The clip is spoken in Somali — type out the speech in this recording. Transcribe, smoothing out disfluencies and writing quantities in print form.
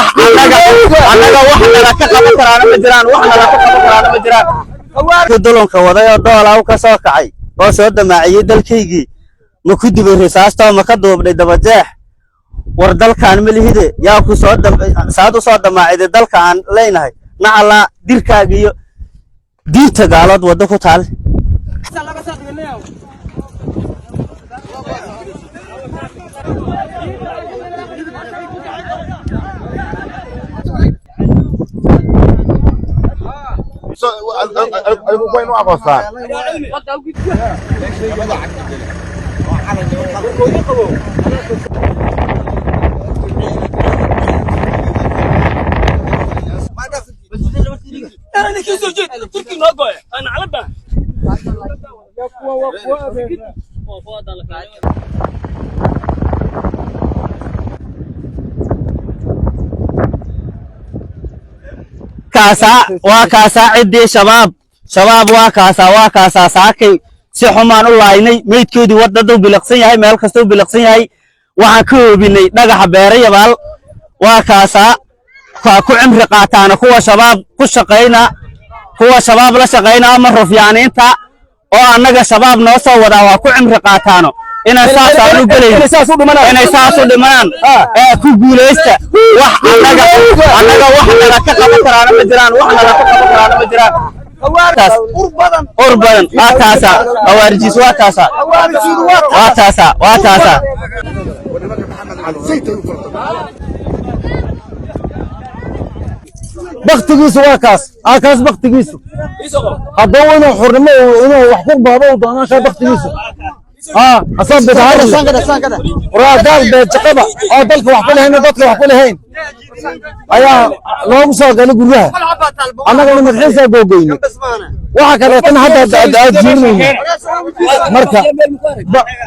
annaga wax nala ka qaban karaan ma jiraan wax nala ka qaban karaan ma jiraan dulunka waday oo doolaw ka soo kacay oo soo damaaciyay dalkaygii ma ku dibay risaasta ma ka duubnay dabajeex war dalkaan malihide yaa ku soo saad u soo damaacay dalkaan leenahay nacala dirkaaga iyo diinta gaalad wada ku taal أنا كيسو جيت تركي نوقع أنا على ده كاسا وكاسا عدي شباب وكاسا ساكي si xumaan u laaynay meydkoodii wadada bilaqsan yahay meel kasta bilaqsan yahay waxaan ka hoobinay dhagaxa beerayabaal waa kaasa ku cimri qaataana kuwa shabaab ku shaqeyna kuwa shabaab la shaqeyna ama rufyaaniinta oo annaga shabaab noo soo wada waa ku cimri qaataano inay saas u galeen inay saas u dhimaan ku guuleysta wax annaga wax nala ka qaban karaan ma jiraan wax nala ka qaban karaan ma jiraan أربان واتاسا أوارجيس واتاسا بختيس واكاس بختيس هدونا حرمه إنه وحكم بابا ودانا شا بختيس أصاب بتعرض سان كده ورادال بتجقبة دلك وحكله هنا دلك وحكله هين أيا لو مسا قالوا قولها أنا قلنا مدحين ساقوقين وحكرتنا حتى جيرني مركا